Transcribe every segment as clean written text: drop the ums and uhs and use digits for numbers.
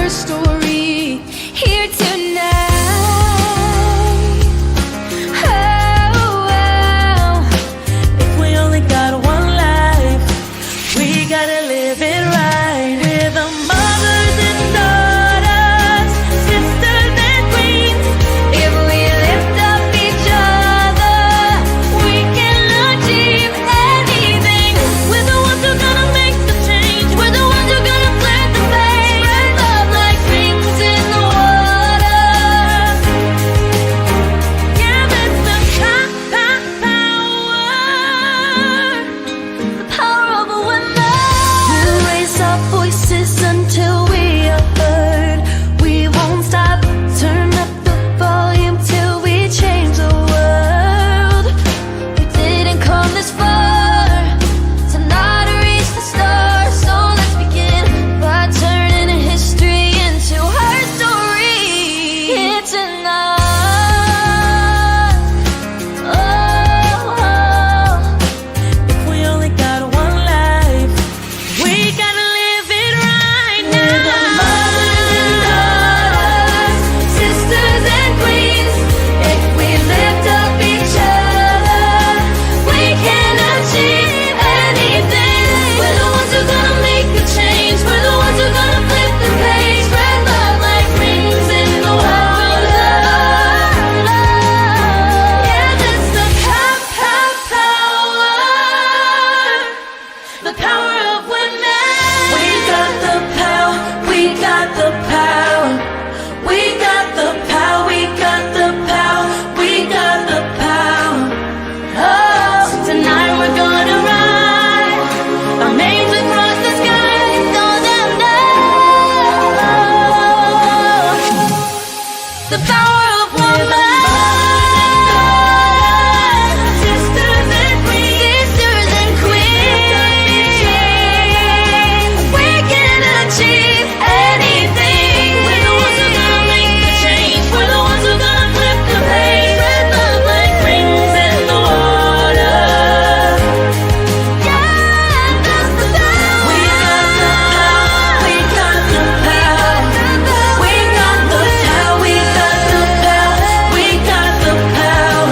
her story here tonight. Oh, if we only got one life, we gotta live it right. We're the mothers and daughters, sisters and queens. If we lift up each other, we can achieve anything. We're the ones who are gonna make the change. We're the ones who are gonna flip the page. Spread love like rings in the water. Yeah, that's the power of a woman. We'll raise our voices until we are heard. We won't stop. Turn up the volume till we change the world. We didn't come this far to not reach the stars. So let's begin by turning history into her story. It's enough. Oh, if we only got one life, we gotta live it right now. We're the mothers and daughters, sisters and queens. If we lift up each other, we can achieve anything. We're the ones who are gonna make a change. We're the ones who are gonna flip the page. Spread love like rings in the water. Yeah, that's the power of women. We got the power, we got the power. We got the power, we got the power, we got the power. Oh, so tonight we're gonna ride our names across the sky, so they'll know the power of woman. Sisters and queens, sisters and queens. We can achieve anything. We're the ones who are gonna make the change. We're the ones who are gonna flip the page. Spread love like rings in the water. Yeah, that's the power. We got the power. We got the power. We got the power. We got the power. We got the power.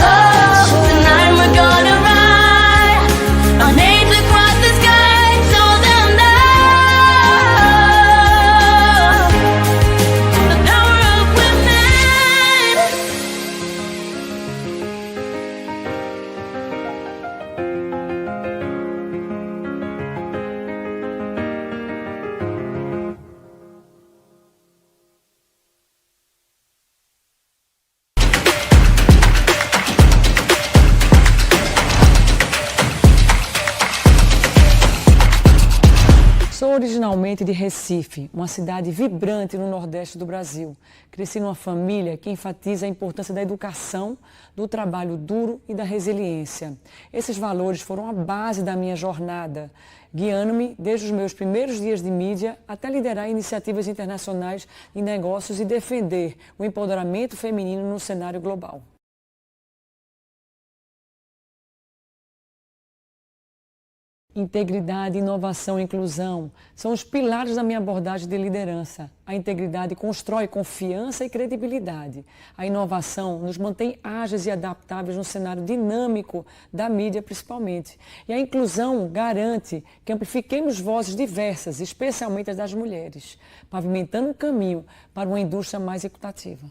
Oh, tonight we're gonna ride our names across the sky, so they'll know the power of women. Sou originalmente de Recife, uma cidade vibrante no Nordeste do Brasil. Cresci numa família que enfatiza a importância da educação, do trabalho duro e da resiliência. Esses valores foram a base da minha jornada, guiando-me desde os meus primeiros dias de mídia até liderar iniciativas internacionais de negócios e defender o empoderamento feminino no cenário global. Integridade, inovação e inclusão são os pilares da minha abordagem de liderança. A integridade constrói confiança e credibilidade. A inovação nos mantém ágeis e adaptáveis no cenário dinâmico da mídia, principalmente. E a inclusão garante que amplifiquemos vozes diversas, especialmente as das mulheres, pavimentando um caminho para uma indústria mais equitativa.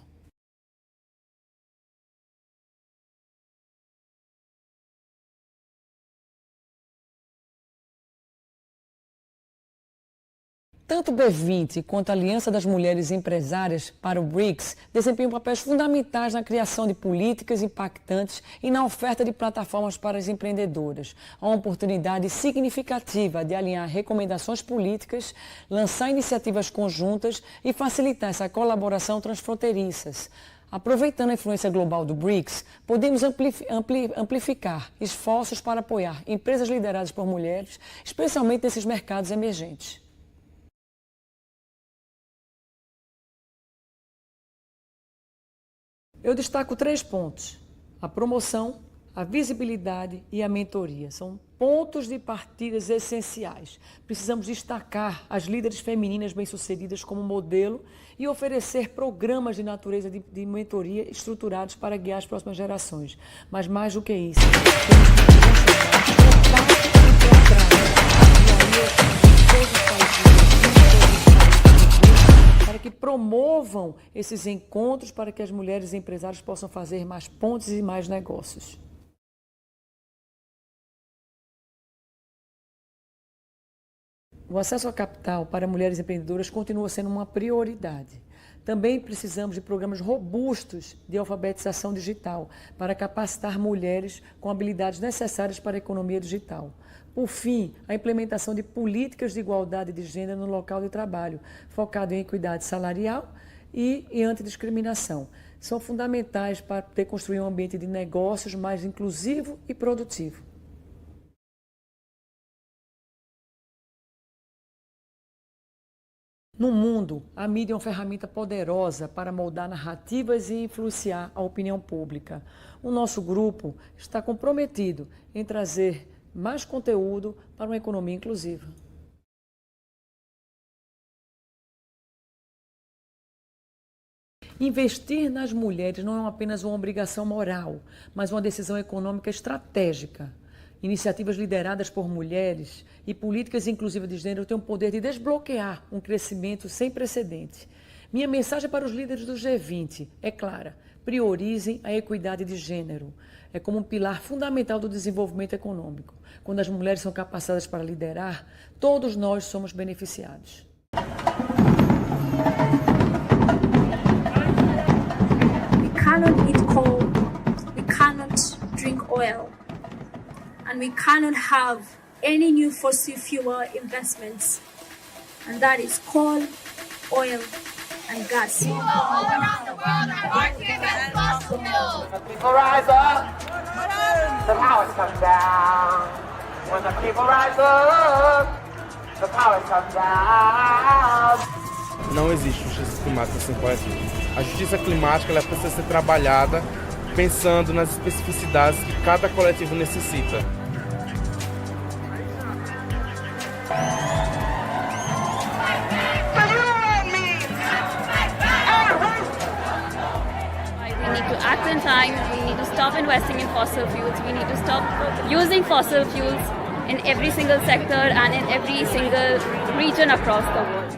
Tanto o B20 quanto a Aliança das Mulheres Empresárias para o BRICS desempenham papéis fundamentais na criação de políticas impactantes e na oferta de plataformas para as empreendedoras. Há uma oportunidade significativa de alinhar recomendações políticas, lançar iniciativas conjuntas e facilitar essa colaboração transfronteiriças. Aproveitando a influência global do BRICS, podemos amplificar esforços para apoiar empresas lideradas por mulheres, especialmente nesses mercados emergentes. Eu destaco 3 pontos: a promoção, a visibilidade e a mentoria. São pontos de partidas essenciais. Precisamos destacar as líderes femininas bem-sucedidas como modelo e oferecer programas de natureza de mentoria estruturados para guiar as próximas gerações. Mas mais do que isso, temos que para que promovam esses encontros para que as mulheres empresárias possam fazer mais pontes e mais negócios. O acesso ao capital para mulheres empreendedoras continua sendo uma prioridade. Também precisamos de programas robustos de alfabetização digital para capacitar mulheres com habilidades necessárias para a economia digital. Por fim, a implementação de políticas de igualdade de gênero no local de trabalho, focado em equidade salarial e em antidiscriminação. São fundamentais para poder construir um ambiente de negócios mais inclusivo e produtivo. No mundo, a mídia é uma ferramenta poderosa para moldar narrativas e influenciar a opinião pública. O nosso grupo está comprometido em trazer mais conteúdo para uma economia inclusiva. Investir nas mulheres não é apenas uma obrigação moral, mas uma decisão econômica estratégica. Iniciativas lideradas por mulheres e políticas inclusivas de gênero têm o poder de desbloquear um crescimento sem precedente. Minha mensagem para os líderes do G20 é clara: priorizem a equidade de gênero. É como um pilar fundamental do desenvolvimento econômico. Quando as mulheres são capacitadas para liderar, todos nós somos beneficiados. We cannot eat coal, we cannot drink oil. And we cannot have any new fossil fuel investments, and that is coal, oil, and gas. People all around the world are working against fossil fuels. When the people rise up, the power comes down. When the people rise up, the power comes down. Não existe justiça climática sem coletivo. A justiça climática ela precisa ser trabalhada pensando nas especificidades que cada coletivo necessita. We need to act in time, we need to stop investing in fossil fuels, we need to stop using fossil fuels in every single sector and in every single region across the world.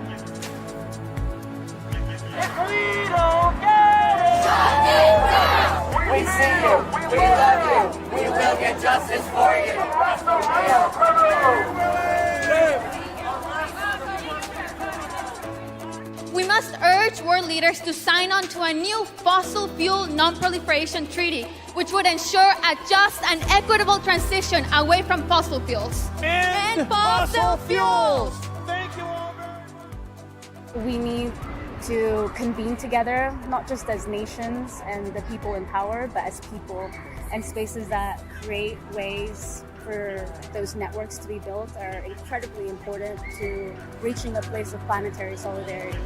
If we don't get it, we see you, we love you, we will get justice for you. That's the real criminal. We must urge world leaders to sign on to a new fossil fuel non-proliferation treaty, which would ensure a just and equitable transition away from fossil fuels. End fossil fuels! Thank you, Albert. We need to convene together, not just as nations and the people in power, but as people, and spaces that create ways for those networks to be built are incredibly important to reaching a place of planetary solidarity.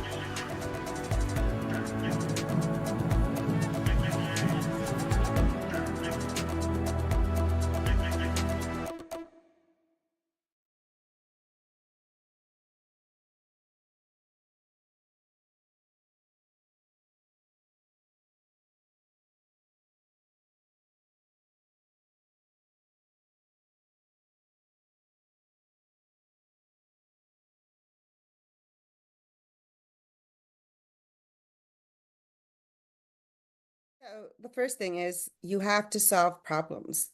So the first thing is you have to solve problems.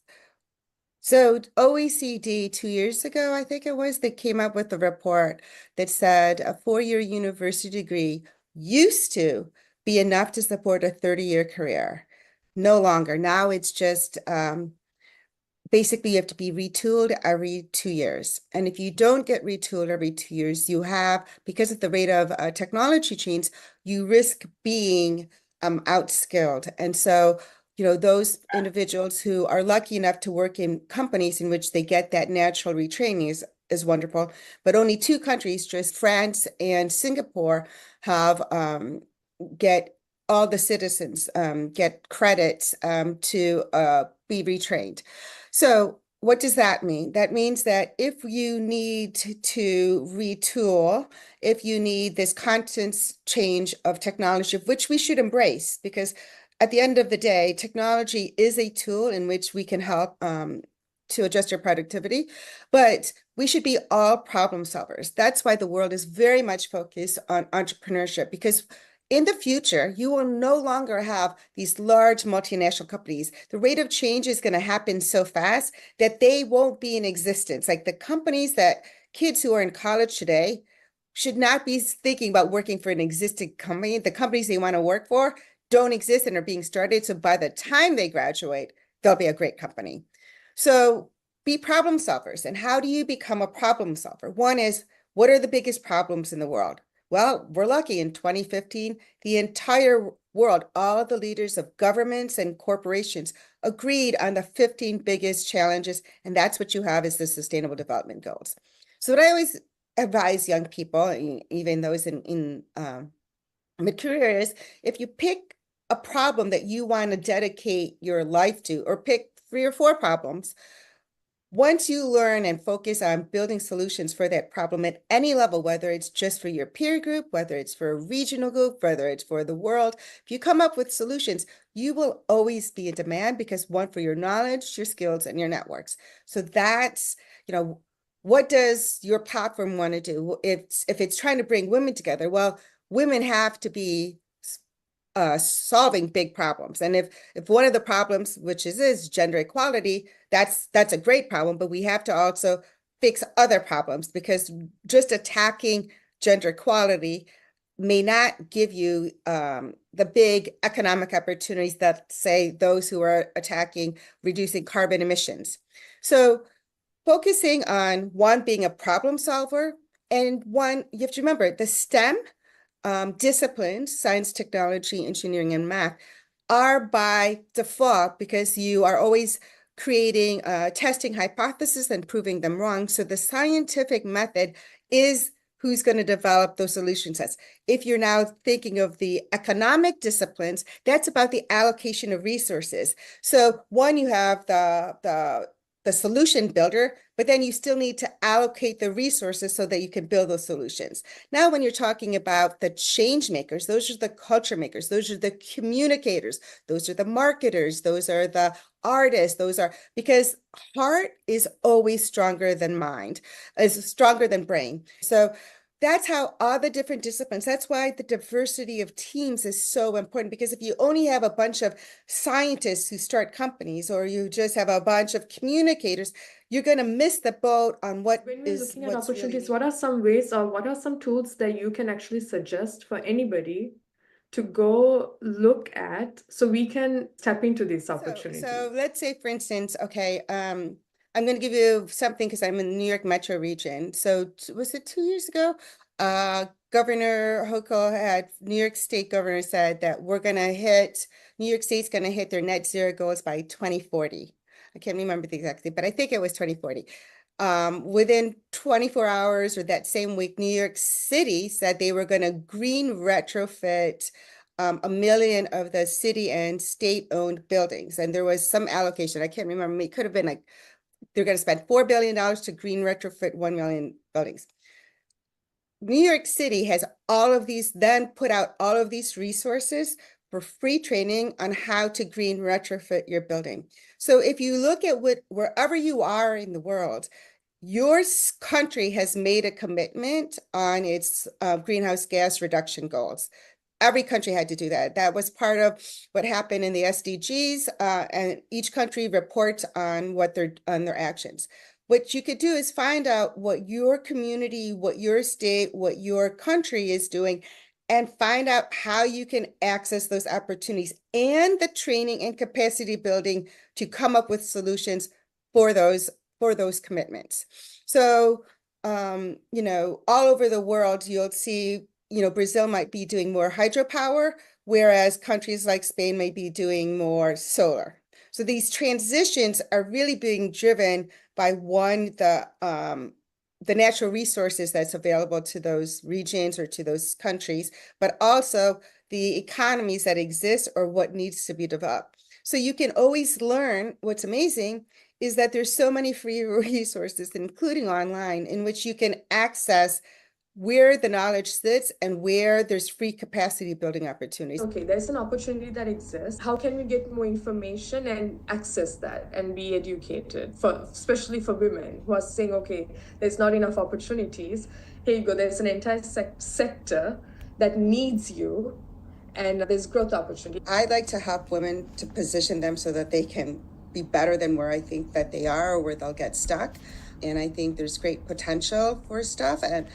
So OECD 2 years ago, I think it was, they came up with a report that said a 4-year university degree used to be enough to support a 30-year career. No longer. Now it's just basically you have to be retooled every 2 years. And if you don't get retooled every 2 years, you have, because of the rate of technology change, you risk being outskilled. And so, you know, those individuals who are lucky enough to work in companies in which they get that natural retraining is wonderful. But only 2 countries, just France and Singapore, have get all the citizens get credits to be retrained. So what does that mean? That means that if you need to retool, if you need this constant change of technology, which we should embrace, because at the end of the day, technology is a tool in which we can help to adjust your productivity, but we should be all problem solvers. That's why the world is very much focused on entrepreneurship, because in the future, you will no longer have these large multinational companies. The rate of change is going to happen so fast that they won't be in existence. Like the companies that kids who are in college today should not be thinking about working for an existing company. The companies they want to work for don't exist and are being started. So by the time they graduate, they'll be a great company. So be problem solvers. And how do you become a problem solver? One is, what are the biggest problems in the world? Well, we're lucky in 2015, the entire world, all the leaders of governments and corporations agreed on the 15 biggest challenges. And that's what you have is the Sustainable Development Goals. So what I always advise young people, even those in mid-career, is if you pick a problem that you want to dedicate your life to, or pick 3 or 4 problems, once you learn and focus on building solutions for that problem at any level, whether it's just for your peer group, whether it's for a regional group, whether it's for the world, if you come up with solutions, you will always be in demand because one, for your knowledge, your skills, and your networks. So that's, what does your platform want to do? If it's trying to bring women together, well, women have to be solving big problems. And if one of the problems, which is gender equality, that's a great problem, but we have to also fix other problems, because just attacking gender equality may not give you the big economic opportunities that, say, those who are attacking reducing carbon emissions. So focusing on one, being a problem solver, and one, you have to remember the STEM disciplines, science, technology, engineering, and math, are by default, because you are always creating, testing hypotheses and proving them wrong. So the scientific method is who's going to develop those solution sets. If you're now thinking of the economic disciplines, that's about the allocation of resources. So one, you have the solution builder, but then you still need to allocate the resources so that you can build those solutions. Now, when you're talking about the change makers, those are the culture makers, those are the communicators, those are the marketers, those are the artists, because heart is always stronger than mind, is stronger than brain. So that's how all the different disciplines, that's why the diversity of teams is so important, because if you only have a bunch of scientists who start companies, or you just have a bunch of communicators, you're going to miss the boat on what When we're is looking at what's really opportunities, needed. what are some ways or what are some tools that you can actually suggest for anybody to go look at so we can step into these opportunities? So let's say, for instance, okay, I'm going to give you something because I'm in the New York metro region. So was it 2 years ago? Governor Hochul New York State governor said that New York State's going to hit their net zero goals by 2040. I can't remember the exact date, but I think it was 2040. Within 24 hours or that same week, New York City said they were going to green retrofit 1 million of the city and state-owned buildings. And there was some allocation. I can't remember. It could have been like, they're going to spend $4 billion to green retrofit 1 million buildings. New York City has then put out all of these resources for free training on how to green retrofit your building. So if you look at wherever you are in the world, your country has made a commitment on its greenhouse gas reduction goals. Every country had to do that. That was part of what happened in the SDGs, and each country reports on their actions. What you could do is find out what your community, what your state, what your country is doing, and find out how you can access those opportunities and the training and capacity building to come up with solutions for those commitments. So, all over the world, you'll see, Brazil might be doing more hydropower, whereas countries like Spain may be doing more solar. So these transitions are really being driven by one, the the natural resources that's available to those regions or to those countries, but also the economies that exist or what needs to be developed. So you can always learn. What's amazing is that there's so many free resources, including online, in which you can access where the knowledge sits and where there's free capacity building opportunities. Okay, there's an opportunity that exists. How can we get more information and access that and be educated, especially for women who are saying, okay, there's not enough opportunities. Here you go, there's an entire sector that needs you, and there's growth opportunity. I'd like to help women to position them so that they can be better than where I think that they are or where they'll get stuck. And I think there's great potential for stuff. And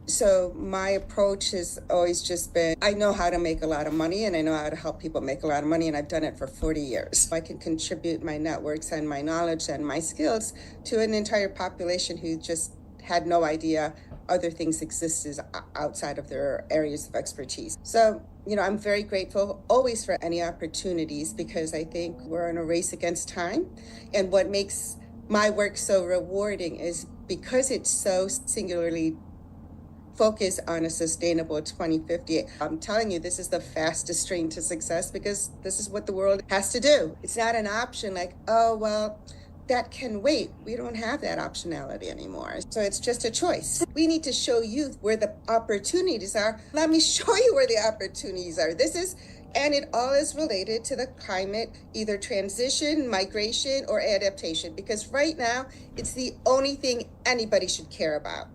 so my approach has always just been, I know how to make a lot of money and I know how to help people make a lot of money, and I've done it for 40 years. I can contribute my networks and my knowledge and my skills to an entire population who just had no idea other things existed outside of their areas of expertise. So, I'm very grateful always for any opportunities, because I think we're in a race against time. And what makes my work so rewarding is because it's so singularly focused on a sustainable 2050. I'm telling you, this is the fastest train to success, because this is what the world has to do. It's not an option like, oh, well, that can wait. We don't have that optionality anymore. So it's just a choice. We need to show youth where the opportunities are. Let me show you where the opportunities are. And it all is related to the climate, either transition, migration, or adaptation, because right now it's the only thing anybody should care about.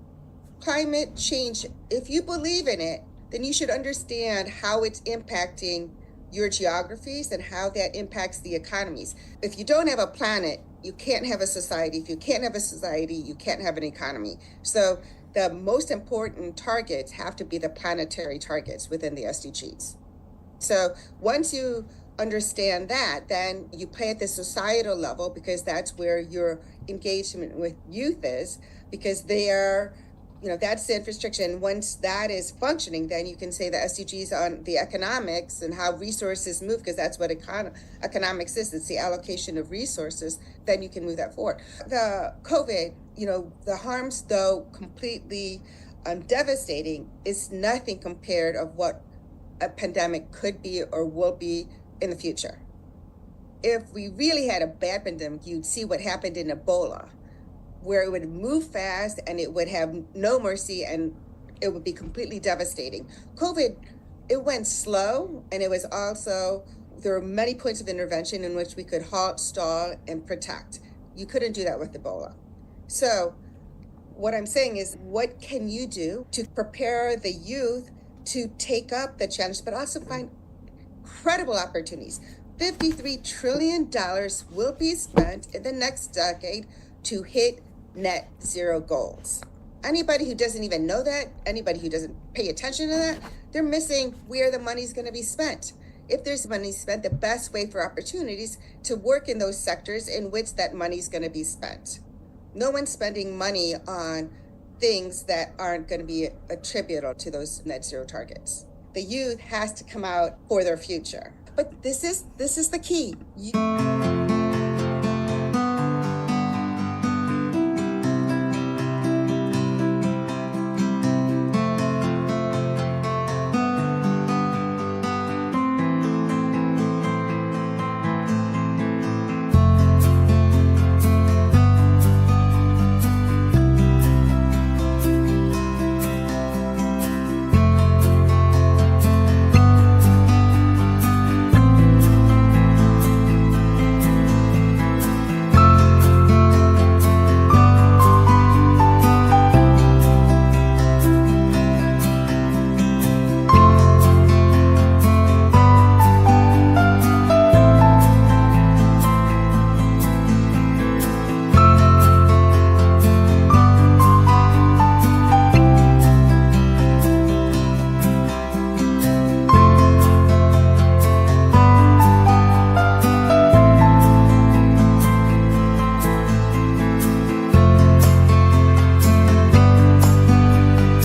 Climate change, if you believe in it, then you should understand how it's impacting your geographies and how that impacts the economies. If you don't have a planet, you can't have a society. If you can't have a society, you can't have an economy. So the most important targets have to be the planetary targets within the SDGs. So once you understand that, then you play at the societal level, because that's where your engagement with youth is, because they are, that's the infrastructure. And once that is functioning, then you can say the SDGs on the economics and how resources move, because that's what economics is. It's the allocation of resources. Then you can move that forward. The COVID, the harms, though completely devastating, is nothing compared of what a pandemic could be or will be in the future. If we really had a bad pandemic, you'd see what happened in Ebola, where it would move fast and it would have no mercy and it would be completely devastating. COVID, it went slow, and it was also, there were many points of intervention in which we could halt, stall, and protect. You couldn't do that with Ebola. So what I'm saying is, what can you do to prepare the youth to take up the challenge, but also find incredible opportunities? $53 trillion will be spent in the next decade to hit net zero goals. Anybody who doesn't even know that, anybody who doesn't pay attention to that, they're missing where the money's going to be spent. If there's money spent, the best way for opportunities to work in those sectors in which that money's going to be spent. No one's spending money on things that aren't going to be attributable to those net zero targets. The youth has to come out for their future. But this is the key.